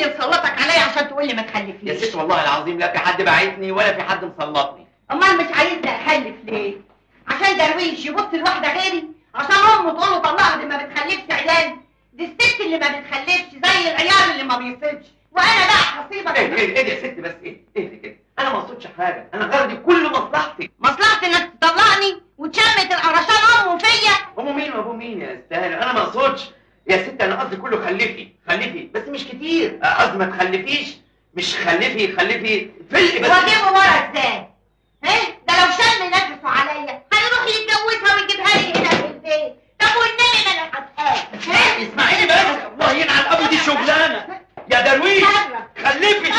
اللي مسلطك عليا عشان تقول لي ما يا تخلفنيش؟ ست والله العظيم لا في حد باعتني ولا في حد مسلطني. امال مش عايزني اخلف ليه؟ عشان درويش يبص لواحده غيري؟ عشان امه تقول له طلقها دي ما بتخلفش عيال؟ دي الست اللي ما بتخلفش زي العيال اللي ما بيصيبش، وانا بقى هصيبك. ايه يا ست بس ايه كده؟ انا ما قصدتش حاجه، انا غرضي كله مصلحتي. مصلحتي انك تطلقني وتشمت القرشان امه فيا؟ امه مين وابوه مين يا استاذ؟ انا ما اقصدش يا ست، انا قصدي كله خلفي بس مش كتير، قصدي ما تخلفيش، مش خلفي فلق بس. واجيبه ورا ازاي؟ ده لو شم نفسه عليا هيروح يتجوزها ويجيبها لي هنا في البيت. طب والنبي ما انا هتقال. اسمعيني بس، الله ينعل ابو دي شغلانه يا درويش. خلفي